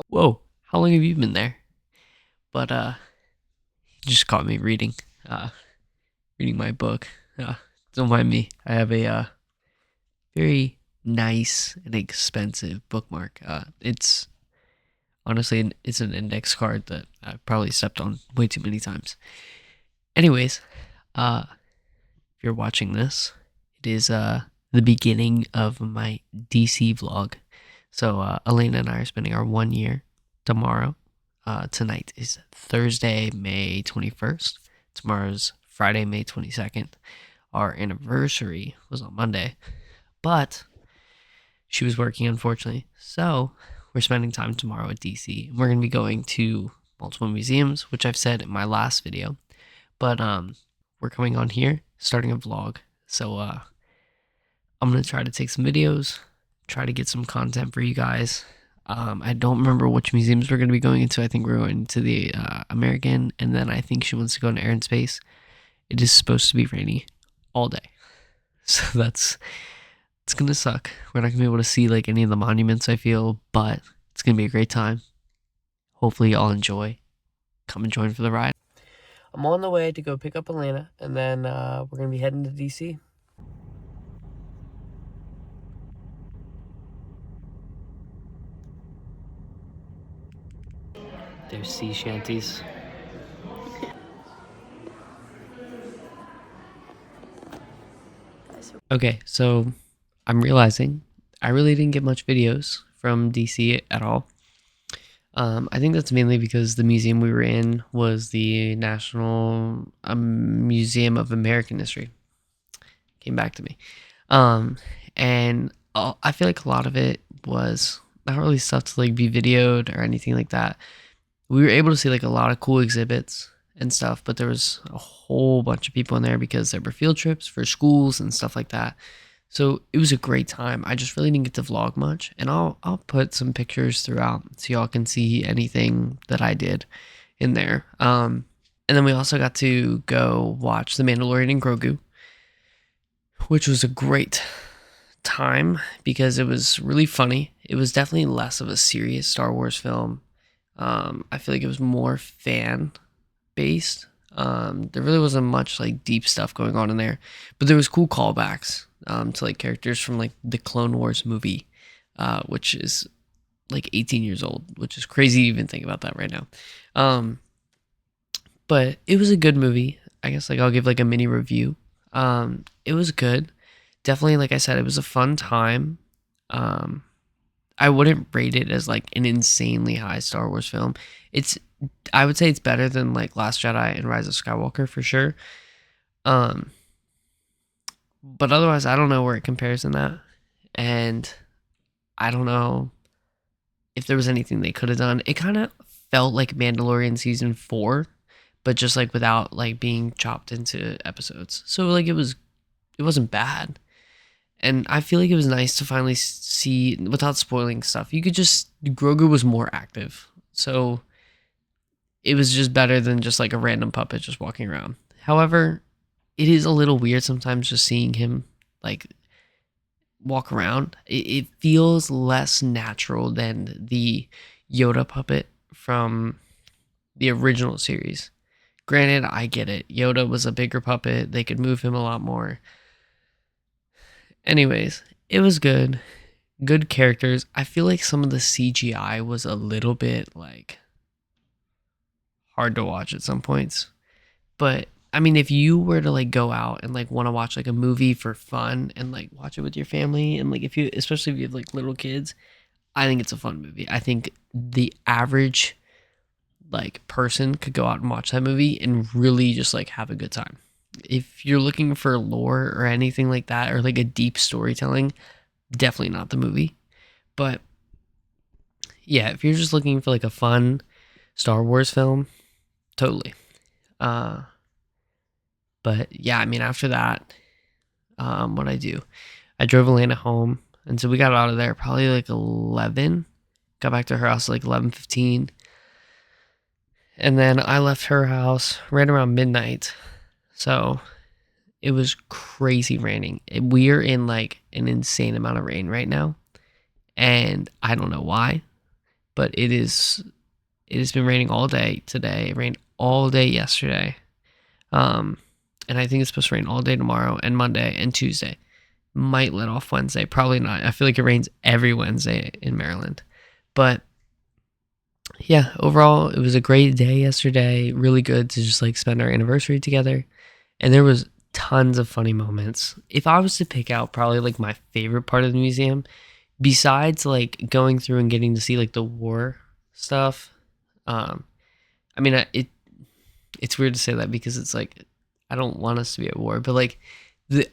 Whoa, how long have you been there? But you just caught me uh, reading my book. Don't mind me. I have a very nice and expensive bookmark. It's honestly it's an index card that I've probably stepped on way too many times. Anyways, if you're watching this, it is the beginning of my DC vlog. So Elaina and I are spending our 1 year tomorrow. Tonight is Thursday, May 21st. Tomorrow's Friday, May 22nd. Our anniversary was on Monday, but she was working, unfortunately. So we're spending time tomorrow at DC. We're going to be going to multiple museums, which I've said in my last video. But we're coming on here, starting a vlog. So I'm going to try to take some videos, try to get some content for you guys. I don't remember which museums we're going to be going into. I think we're going to the American, and then I think she wants to go into Air and Space. It is supposed to be rainy all day. So it's going to suck. We're not going to be able to see like any of the monuments, I feel, but it's going to be a great time. Hopefully y'all enjoy. Come and join for the ride. I'm on the way to go pick up Elaina, and then we're going to be heading to DC. There's sea shanties. Okay, so I'm realizing I really didn't get much videos from DC at all. I think that's mainly because the museum we were in was the National Museum of American History. Came back to me. And I feel like a lot of it was not really stuff to like be videoed or anything like that. We were able to see like a lot of cool exhibits and stuff, but there was a whole bunch of people in there because there were field trips for schools and stuff like that. So it was a great time. I just really didn't get to vlog much, and I'll put some pictures throughout so y'all can see anything that I did in there. And then we also got to go watch The Mandalorian and Grogu, which was a great time because it was really funny. It was definitely less of a serious Star Wars film. I feel like it was more fan based. There really wasn't much like deep stuff going on in there, but there was cool callbacks to like characters from like the Clone Wars movie, which is like 18 years old, which is crazy to even think about that right now. But it was a good movie. I guess like I'll give like a mini review. It was good. Definitely, like I said, it was a fun time. I wouldn't rate it as like an insanely high Star Wars film. It's I would say it's better than like Last Jedi and Rise of Skywalker for sure. Um but otherwise I don't know where it compares in that. And I don't know if there was anything they could have done. It kind of felt like Mandalorian season 4, but just like without like being chopped into episodes. So like it wasn't bad. And I feel like it was nice to finally see, without spoiling stuff, you could just, Grogu was more active. So it was just better than just like a random puppet just walking around. However, it is a little weird sometimes just seeing him like walk around. It feels less natural than the Yoda puppet from the original series. Granted, I get it. Yoda was a bigger puppet. They could move him a lot more. Anyways, it was good. Good characters. I feel like some of the CGI was a little bit like hard to watch at some points. But I mean, if you were to like go out and like want to watch like a movie for fun and like watch it with your family, and like if you, especially if you have like little kids, I think it's a fun movie. I think the average like person could go out and watch that movie and really just like have a good time. If you're looking for lore or anything like that, or like a deep storytelling, definitely not the movie. But yeah, if you're just looking for like a fun Star Wars film, totally. Uh, but yeah, I mean, after that, what I do, I drove Elena home, and so we got out of there probably like 11. Got back to her house like 11:15, and then I left her house right around midnight. So it was crazy raining. We are in like an insane amount of rain right now, and I don't know why. but it has been raining all day today. It rained all day yesterday. Um, and I think it's supposed to rain all day tomorrow and Monday and Tuesday. Might let off Wednesday, probably not. I feel like it rains every Wednesday in Maryland. But yeah, overall, it was a great day yesterday. Really good to just like spend our anniversary together. And there was tons of funny moments. If I was to pick out probably like my favorite part of the museum, besides like going through and getting to see like the war stuff, um, I mean, it's weird to say that because it's like I don't want us to be at war, but like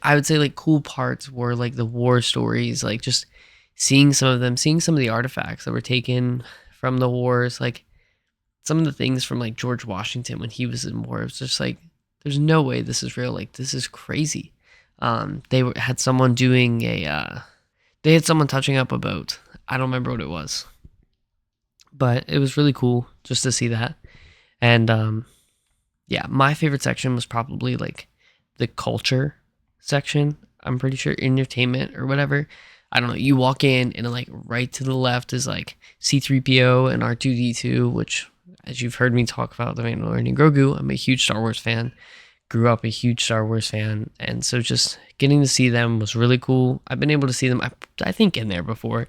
I would say like cool parts were like the war stories, like just seeing some of them, seeing some of the artifacts that were taken from the wars, like some of the things from like George Washington when he was in war. It was just like there's no way this is real. Like this is crazy. Had someone doing they had someone touching up a boat. I don't remember what it was, but it was really cool just to see that. And yeah, my favorite section was probably like the culture section. I'm pretty sure entertainment or whatever. I don't know. You walk in and like right to the left is like C3PO and R2D2, which, as you've heard me talk about the Mandalorian and Grogu, I'm a huge Star Wars fan. Grew up a huge Star Wars fan, and so just getting to see them was really cool. I've been able to see them, I think, in there before,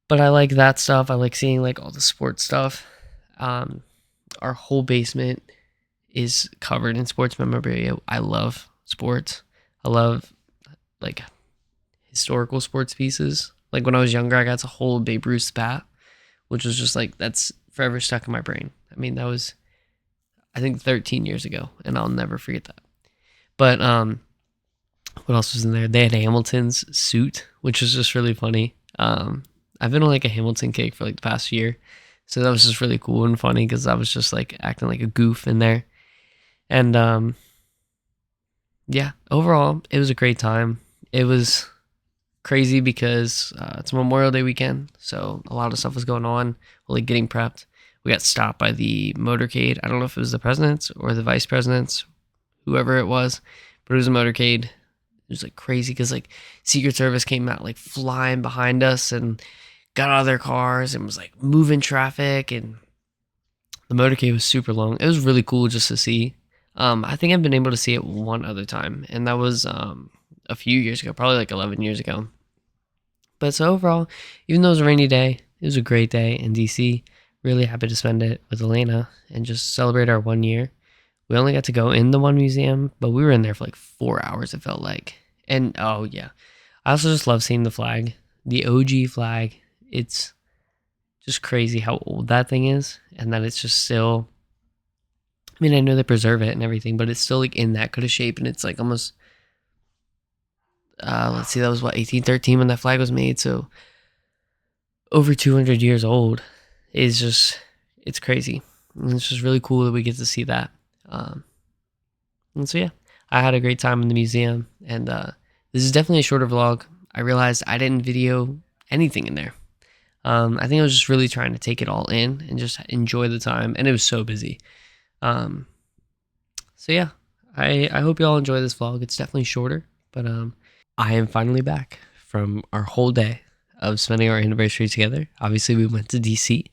but I like that stuff. I like seeing like all the sports stuff. Our whole basement is covered in sports memorabilia. I love sports. I love like historical sports pieces. Like when I was younger, I got to hold Babe Ruth's bat, which was just like that's forever stuck in my brain. I mean, that was I think 13 years ago, and I'll never forget that. But what else was in there? They had Hamilton's suit, which was just really funny. I've been on like a Hamilton kick for like the past year, so that was just really cool and funny because I was just like acting like a goof in there. And yeah, overall, it was a great time. It was crazy because it's Memorial Day weekend, so a lot of stuff was going on, like getting prepped. We got stopped by the motorcade. I don't know if it was the presidents or the vice presidents, whoever it was, but it was a motorcade. It was like crazy because like Secret Service came out like flying behind us and got out of their cars and was like moving traffic, and the motorcade was super long. It was really cool just to see. I think I've been able to see it one other time, and that was a few years ago, probably like 11 years ago. But so overall, even though it was a rainy day, it was a great day in DC. Really happy to spend it with Elaina and just celebrate our 1 year. We only got to go in the one museum, but we were in there for like 4 hours, it felt like. And oh yeah, I also just love seeing the flag, the OG flag. It's just crazy how old that thing is, and that it's just still. I mean, I know they preserve it and everything, but it's still like in that good of shape, and it's like almost. Let's see, that was what 1813 when that flag was made, so over 200 years old. Is just it's crazy. And it's just really cool that we get to see that. And so yeah, I had a great time in the museum, and this is definitely a shorter vlog. I realized I didn't video anything in there. I think I was just really trying to take it all in and just enjoy the time, and it was so busy. So yeah, I hope you all enjoy this vlog. It's definitely shorter, but I am finally back from our whole day of spending our anniversary together. Obviously, we went to DC,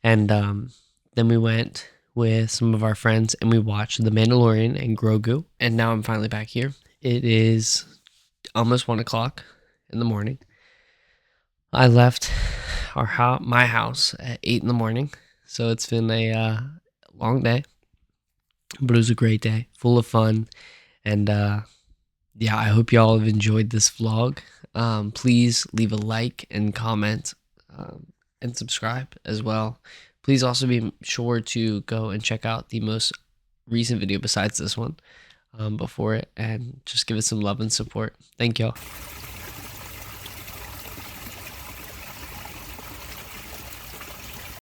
and then we went with some of our friends and we watched The Mandalorian and Grogu. And now I'm finally back here. It is almost 1 o'clock in the morning. I left my house at 8 in the morning, so it's been a long day, but it was a great day, full of fun. And yeah, I hope y'all have enjoyed this vlog. Please leave a like and comment, and subscribe as well. Please also be sure to go and check out the most recent video besides this one before it, and just give it some love and support. Thank y'all.